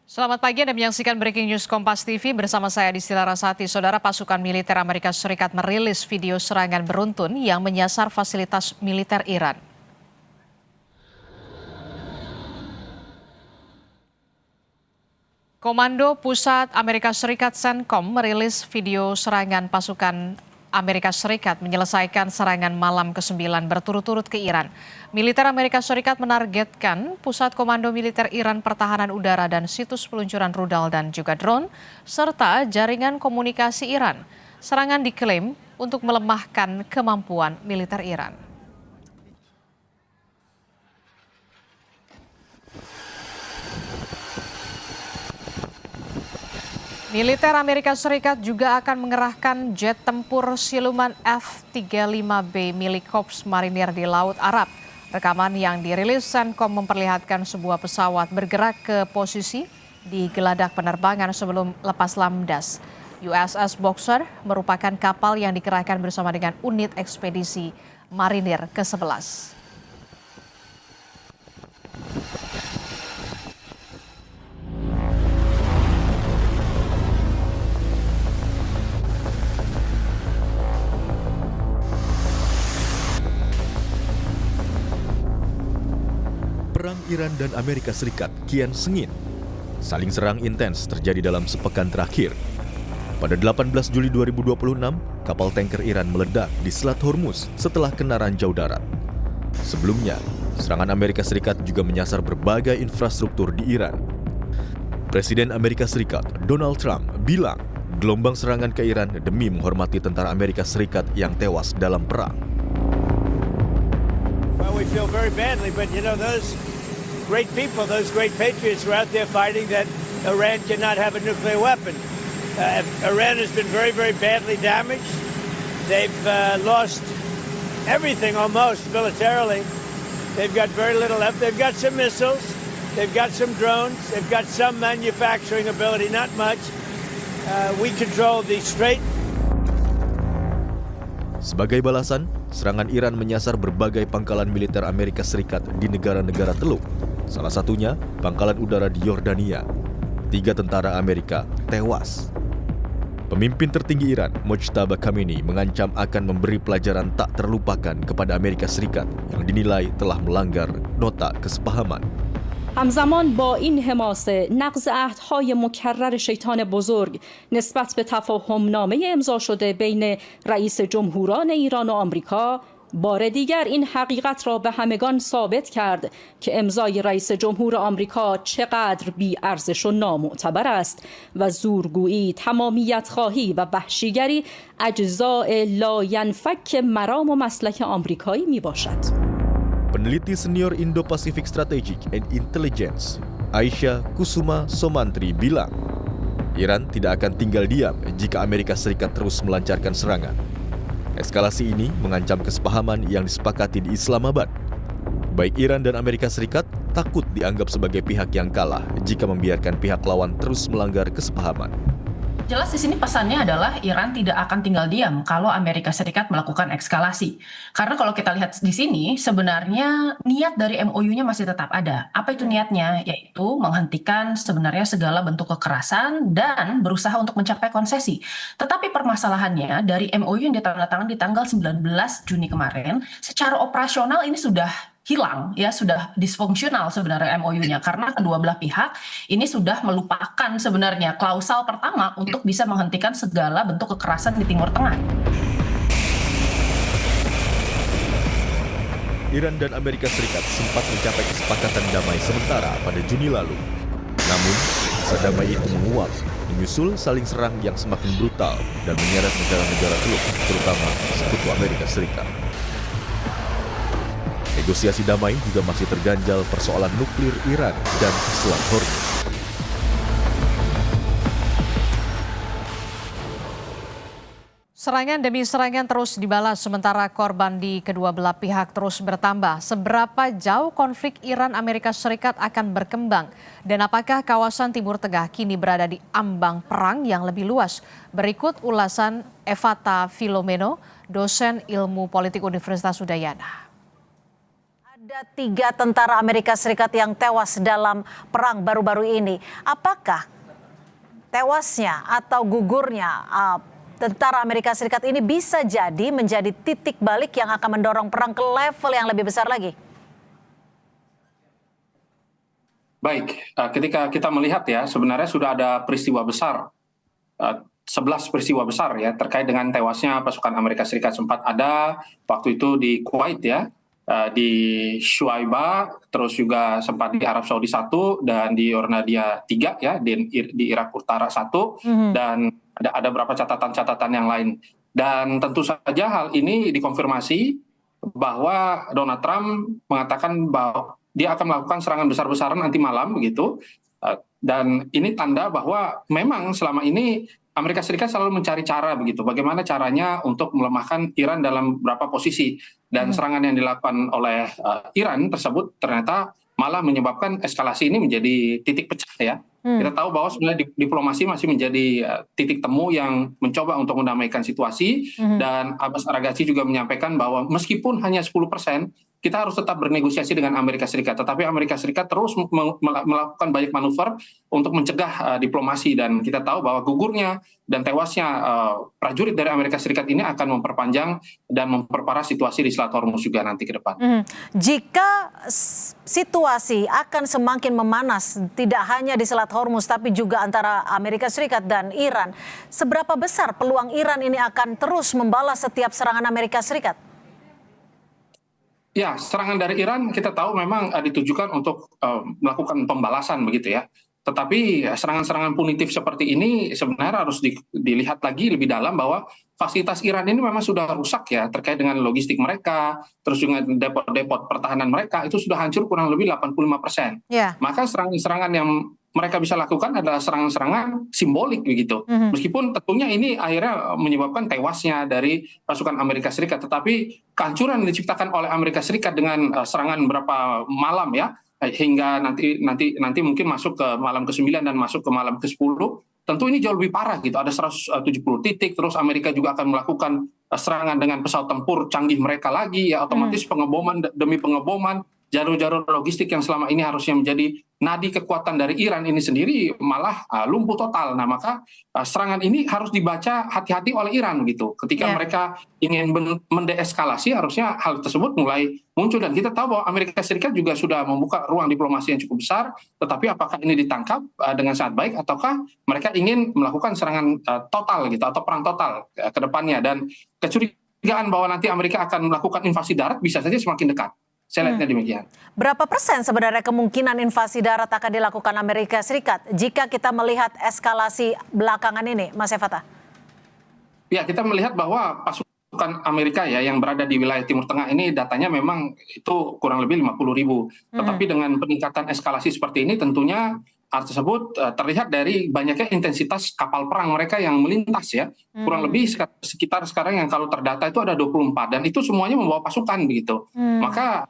Selamat pagi, Anda menyaksikan Breaking News Kompas TV bersama saya Distila Rasati. Saudara, pasukan militer Amerika Serikat merilis video serangan beruntun yang menyasar fasilitas militer Iran. Komando Pusat Amerika Serikat CENTCOM merilis video serangan pasukan Amerika Serikat menyelesaikan serangan malam ke-9 berturut-turut ke Iran. Militer Amerika Serikat menargetkan pusat komando militer Iran, pertahanan udara dan situs peluncuran rudal dan juga drone, serta jaringan komunikasi Iran. Serangan diklaim untuk melemahkan kemampuan militer Iran. Militer Amerika Serikat juga akan mengerahkan jet tempur siluman F-35B milik Korps Marinir di Laut Arab. Rekaman yang dirilis CENTCOM memperlihatkan sebuah pesawat bergerak ke posisi di geladak penerbangan sebelum lepas landas. USS Boxer merupakan kapal yang dikerahkan bersama dengan unit ekspedisi Marinir ke-11. Perang Iran dan Amerika Serikat kian sengit. Saling serang intens terjadi dalam sepekan terakhir. Pada 18 Juli 2026, kapal tanker Iran meledak di Selat Hormuz setelah kena ranjau darat. Sebelumnya, serangan Amerika Serikat juga menyasar berbagai infrastruktur di Iran. Presiden Amerika Serikat, Donald Trump, bilang gelombang serangan ke Iran demi menghormati tentara Amerika Serikat yang tewas dalam perang. Well, we feel very badly, but you know, those great people, those great patriots were out there fighting that Iran cannot have a nuclear weapon. Iran has been very, very badly damaged. They've lost everything almost militarily. They've got very little left. They've got some missiles. They've got some drones. They've got some manufacturing ability, not much. We control the Strait. Sebagai balasan, serangan Iran menyasar berbagai pangkalan militer Amerika Serikat di negara-negara Teluk. Salah satunya pangkalan udara di Yordania. 3 tentara Amerika tewas. Pemimpin tertinggi Iran, Mojtaba Khamenei, mengancam akan memberi pelajaran tak terlupakan kepada Amerika Serikat yang dinilai telah melanggar nota kesepahaman. همزمان با این حماسه نقض عهدهای مکرر شیطان بزرگ نسبت به تفاهمنامه امضا شده بین رئیس جمهوران ایران و آمریکا بار دیگر این حقیقت را به همگان ثابت کرد که امضای رئیس جمهور آمریکا چقدر بی‌ارزش و نامعتبر است و زورگویی، تمامیت خواهی و وحشیگری اجزاء لاینفک مرام و مسلک آمریکایی می باشد. Peneliti senior Indo-Pacific Strategic and Intelligence, Aisyah Kusuma Somantri, bilang Iran tidak akan tinggal diam jika Amerika Serikat terus melancarkan serangan. Eskalasi ini mengancam kesepahaman yang disepakati di Islamabad. Baik Iran dan Amerika Serikat takut dianggap sebagai pihak yang kalah jika membiarkan pihak lawan terus melanggar kesepahaman. Jelas di sini pesannya adalah Iran tidak akan tinggal diam kalau Amerika Serikat melakukan eskalasi. Karena kalau kita lihat di sini, sebenarnya niat dari MOU-nya masih tetap ada. Apa itu niatnya? Yaitu menghentikan sebenarnya segala bentuk kekerasan dan berusaha untuk mencapai konsesi. Tetapi permasalahannya dari MOU yang ditandatangani di tanggal 19 Juni kemarin, secara operasional ini sudah hilang, ya, sudah disfungsional sebenarnya MOU-nya, karena kedua belah pihak ini sudah melupakan sebenarnya klausal pertama untuk bisa menghentikan segala bentuk kekerasan di Timur Tengah. Iran dan Amerika Serikat sempat mencapai kesepakatan damai sementara pada Juni lalu. Namun, masa damai itu menguap, menyusul saling serang yang semakin brutal dan menyeret negara-negara Teluk, terutama Sekutu Amerika Serikat. Negosiasi damai juga masih terganjal persoalan nuklir Iran dan Selat Hormuz. Serangan demi serangan terus dibalas sementara korban di kedua belah pihak terus bertambah. Seberapa jauh konflik Iran-Amerika Serikat akan berkembang? Dan apakah kawasan Timur Tengah kini berada di ambang perang yang lebih luas? Berikut ulasan Evata Filomeno, dosen ilmu politik Universitas Udayana. Ada 3 tentara Amerika Serikat yang tewas dalam perang baru-baru ini. Apakah tewasnya atau gugurnya tentara Amerika Serikat ini bisa jadi menjadi titik balik yang akan mendorong perang ke level yang lebih besar lagi? Baik, ketika kita melihat ya, sebenarnya sudah ada peristiwa besar, 11 peristiwa besar ya, terkait dengan tewasnya pasukan Amerika Serikat. Sempat ada waktu itu di Kuwait ya, di Shuaibah, terus juga sempat di Arab Saudi 1, dan di Yordandia 3 ya, di Irak Utara 1, dan ada beberapa catatan-catatan yang lain. Dan tentu saja hal ini dikonfirmasi bahwa Donald Trump mengatakan bahwa dia akan melakukan serangan besar-besaran nanti malam begitu. Dan ini tanda bahwa memang selama ini Amerika Serikat selalu mencari cara begitu, bagaimana caranya untuk melemahkan Iran dalam beberapa posisi. Dan serangan yang dilakukan oleh Iran tersebut ternyata malah menyebabkan eskalasi ini menjadi titik pecah ya. Kita tahu bahwa sebenarnya diplomasi masih menjadi titik temu yang mencoba untuk mendamaikan situasi. Dan Abbas Araghchi juga menyampaikan bahwa meskipun hanya 10%, kita harus tetap bernegosiasi dengan Amerika Serikat. Tetapi Amerika Serikat terus melakukan banyak manuver untuk mencegah diplomasi. Dan kita tahu bahwa gugurnya dan tewasnya prajurit dari Amerika Serikat ini akan memperpanjang dan memperparah situasi di Selat Hormuz juga nanti ke depan. Jika situasi akan semakin memanas, tidak hanya di Selat Hormuz, tapi juga antara Amerika Serikat dan Iran, seberapa besar peluang Iran ini akan terus membalas setiap serangan Amerika Serikat? Ya, serangan dari Iran kita tahu memang ditujukan untuk melakukan pembalasan begitu ya. Tetapi serangan-serangan punitif seperti ini sebenarnya harus dilihat lagi lebih dalam bahwa fasilitas Iran ini memang sudah rusak ya, terkait dengan logistik mereka, terus juga depot-depot pertahanan mereka itu sudah hancur kurang lebih 85%. Maka serangan-serangan yang mereka bisa lakukan adalah serangan-serangan simbolik begitu. Meskipun tentunya ini akhirnya menyebabkan tewasnya dari pasukan Amerika Serikat, tetapi kehancuran yang diciptakan oleh Amerika Serikat dengan serangan berapa malam ya, hingga nanti mungkin masuk ke malam ke-9 dan masuk ke malam ke-10, tentu ini jauh lebih parah gitu. Ada 170 titik, terus Amerika juga akan melakukan serangan dengan pesawat tempur canggih mereka lagi ya, otomatis pengeboman demi pengeboman, jalur-jalur logistik yang selama ini harusnya menjadi nadi kekuatan dari Iran ini sendiri malah lumpuh total. Nah, maka serangan ini harus dibaca hati-hati oleh Iran gitu. Ketika mereka ingin mendeeskalasi, harusnya hal tersebut mulai muncul. Dan kita tahu bahwa Amerika Serikat juga sudah membuka ruang diplomasi yang cukup besar, tetapi apakah ini ditangkap dengan sangat baik, ataukah mereka ingin melakukan serangan total gitu, atau perang total ke depannya. Dan kecurigaan bahwa nanti Amerika akan melakukan invasi darat bisa saja semakin dekat. Saya lihatnya demikian. Berapa persen sebenarnya kemungkinan invasi darat akan dilakukan Amerika Serikat jika kita melihat eskalasi belakangan ini, Mas Efata? Ya, kita melihat bahwa pasukan Amerika ya yang berada di wilayah Timur Tengah ini datanya memang itu kurang lebih 50.000. Tetapi dengan peningkatan eskalasi seperti ini tentunya hal tersebut terlihat dari banyaknya intensitas kapal perang mereka yang melintas ya. Kurang lebih sekitar sekarang yang kalau terdata itu ada 24, dan itu semuanya membawa pasukan begitu. Maka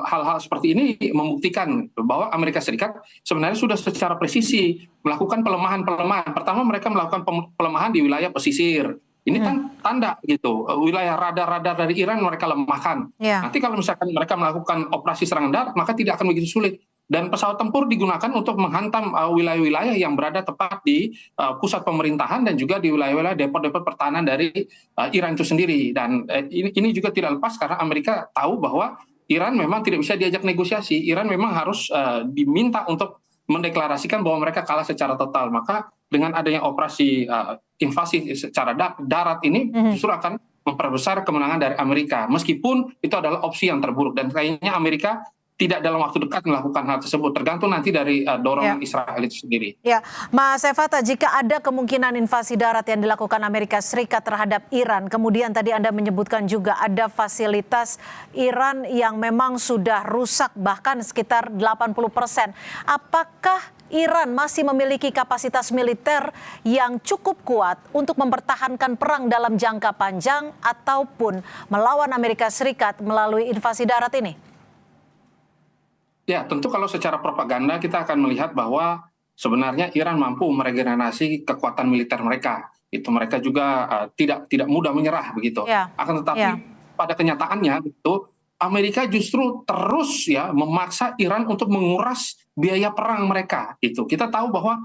hal-hal seperti ini membuktikan bahwa Amerika Serikat sebenarnya sudah secara presisi melakukan pelemahan-pelemahan. Pertama, mereka melakukan pelemahan di wilayah pesisir. Ini kan tanda gitu, wilayah radar-radar dari Iran mereka lemahkan. Nanti kalau misalkan mereka melakukan operasi serangan darat, maka tidak akan begitu sulit. Dan pesawat tempur digunakan untuk menghantam wilayah-wilayah yang berada tepat di pusat pemerintahan dan juga di wilayah-wilayah depot-depot pertahanan dari Iran itu sendiri. Dan ini juga tidak lepas karena Amerika tahu bahwa Iran memang tidak bisa diajak negosiasi. Iran memang harus diminta untuk mendeklarasikan bahwa mereka kalah secara total. Maka dengan adanya operasi invasi secara darat ini justru akan memperbesar kemenangan dari Amerika. Meskipun itu adalah opsi yang terburuk, dan kayaknya Amerika tidak dalam waktu dekat melakukan hal tersebut, tergantung nanti dari dorongan Israel itu sendiri. Ya, Mas Efata, jika ada kemungkinan invasi darat yang dilakukan Amerika Serikat terhadap Iran, kemudian tadi Anda menyebutkan juga ada fasilitas Iran yang memang sudah rusak bahkan sekitar 80%. Apakah Iran masih memiliki kapasitas militer yang cukup kuat untuk mempertahankan perang dalam jangka panjang ataupun melawan Amerika Serikat melalui invasi darat ini? Ya, tentu kalau secara propaganda kita akan melihat bahwa sebenarnya Iran mampu meregenerasi kekuatan militer mereka. Itu mereka juga tidak mudah menyerah begitu. Akan tetapi pada kenyataannya itu Amerika justru terus ya memaksa Iran untuk menguras biaya perang mereka gitu. Kita tahu bahwa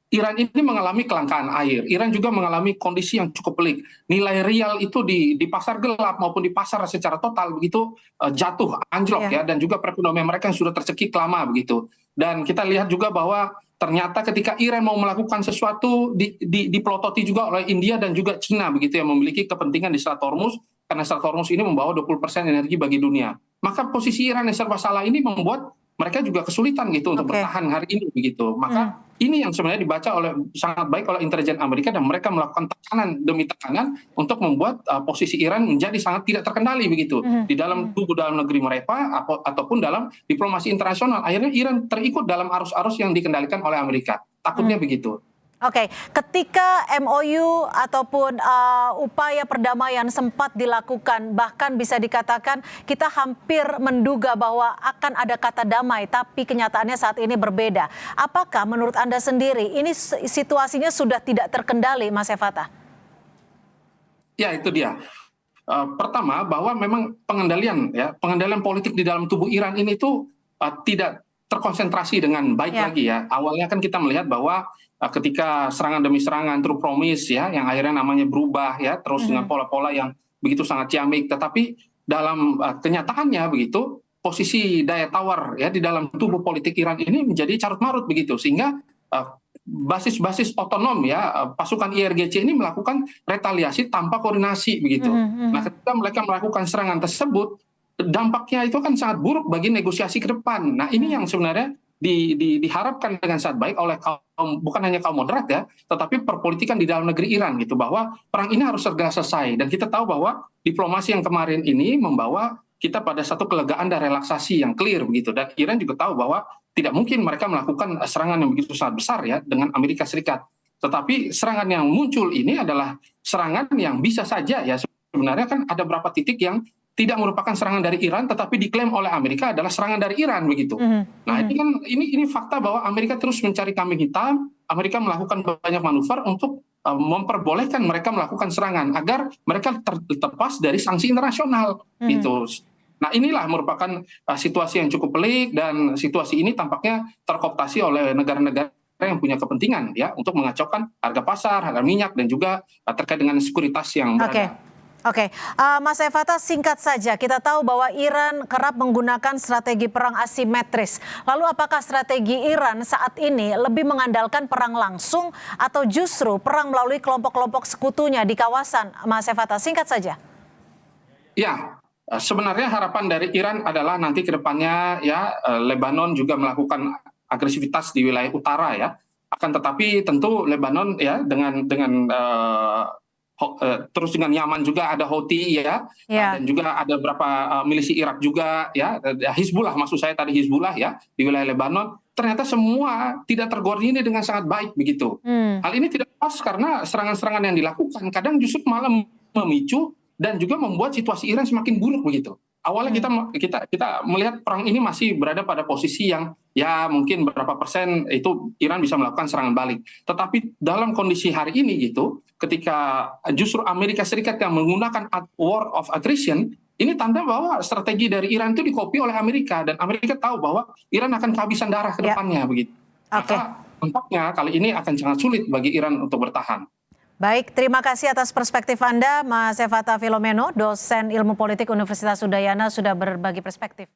Iran ini mengalami kelangkaan air. Iran juga mengalami kondisi yang cukup pelik. Nilai rial itu di pasar gelap maupun di pasar secara total begitu jatuh, anjlok ya, dan juga perekonomian mereka yang sudah tercekik lama begitu. Dan kita lihat juga bahwa ternyata ketika Iran mau melakukan sesuatu dipelototi juga oleh India dan juga Cina begitu yang memiliki kepentingan di Selat Hormuz, karena Selat Hormuz ini membawa 20% energi bagi dunia. Maka posisi Iran yang serba salah ini membuat mereka juga kesulitan gitu untuk bertahan hari ini begitu. Maka ini yang sebenarnya dibaca sangat baik oleh intelijen Amerika, dan mereka melakukan tekanan demi tekanan untuk membuat posisi Iran menjadi sangat tidak terkendali begitu di dalam tubuh dalam negeri mereka ataupun dalam diplomasi internasional. Akhirnya Iran terikut dalam arus-arus yang dikendalikan oleh Amerika. Takutnya begitu. Oke, ketika MOU ataupun upaya perdamaian sempat dilakukan, bahkan bisa dikatakan kita hampir menduga bahwa akan ada kata damai, tapi kenyataannya saat ini berbeda. Apakah menurut Anda sendiri ini situasinya sudah tidak terkendali, Mas Efata? Ya, itu dia. Pertama, bahwa memang pengendalian politik di dalam tubuh Iran ini tuh tidak terkonsentrasi dengan baik lagi ya. Awalnya kan kita melihat bahwa ketika serangan demi serangan, true promise ya, yang akhirnya namanya berubah ya, terus dengan pola-pola yang begitu sangat ciamik, tetapi dalam kenyataannya begitu, posisi daya tawar ya di dalam tubuh politik Iran ini menjadi carut marut begitu, sehingga basis-basis otonom ya, pasukan IRGC ini melakukan retaliasi tanpa koordinasi begitu. Nah, ketika mereka melakukan serangan tersebut, dampaknya itu kan sangat buruk bagi negosiasi ke depan. Nah, ini yang sebenarnya diharapkan dengan sangat baik oleh bukan hanya kaum moderat ya, tetapi perpolitikan di dalam negeri Iran gitu, bahwa perang ini harus segera selesai. Dan kita tahu bahwa diplomasi yang kemarin ini membawa kita pada satu kelegaan dan relaksasi yang clear begitu. Dan Iran juga tahu bahwa tidak mungkin mereka melakukan serangan yang begitu sangat besar ya dengan Amerika Serikat. Tetapi serangan yang muncul ini adalah serangan yang bisa saja ya, sebenarnya kan ada beberapa titik yang tidak merupakan serangan dari Iran, tetapi diklaim oleh Amerika adalah serangan dari Iran begitu. Nah, ini kan ini fakta bahwa Amerika terus mencari kambing hitam. Amerika melakukan banyak manuver untuk memperbolehkan mereka melakukan serangan agar mereka terlepas dari sanksi internasional gitu. Nah, inilah merupakan situasi yang cukup pelik, dan situasi ini tampaknya terkooptasi oleh negara-negara yang punya kepentingan ya untuk mengacaukan harga pasar, harga minyak, dan juga terkait dengan sekuritas yang berada. Oke, Mas Efata, singkat saja, kita tahu bahwa Iran kerap menggunakan strategi perang asimetris. Lalu apakah strategi Iran saat ini lebih mengandalkan perang langsung atau justru perang melalui kelompok-kelompok sekutunya di kawasan, Mas Efata? Singkat saja. Ya, sebenarnya harapan dari Iran adalah nanti ke depannya ya, Lebanon juga melakukan agresivitas di wilayah utara ya. Akan tetapi tentu Lebanon ya dengan terus dengan Yaman juga ada Houthi ya, dan juga ada beberapa milisi Irak juga ya, Hizbullah maksud saya tadi, Hizbullah ya di wilayah Lebanon, ternyata semua tidak terkoordinir dengan sangat baik begitu. Hal ini tidak pas karena serangan-serangan yang dilakukan kadang justru malah memicu dan juga membuat situasi Iran semakin buruk begitu. Awalnya kita melihat perang ini masih berada pada posisi yang ya mungkin berapa persen itu Iran bisa melakukan serangan balik. Tetapi dalam kondisi hari ini gitu, ketika justru Amerika Serikat yang menggunakan war of attrition, ini tanda bahwa strategi dari Iran itu dikopi oleh Amerika, dan Amerika tahu bahwa Iran akan kehabisan darah ke depannya begitu. Maka tampaknya kali ini akan sangat sulit bagi Iran untuk bertahan. Baik, terima kasih atas perspektif Anda, Mas Efata Filomeno, dosen ilmu politik Universitas Udayana, sudah berbagi perspektif.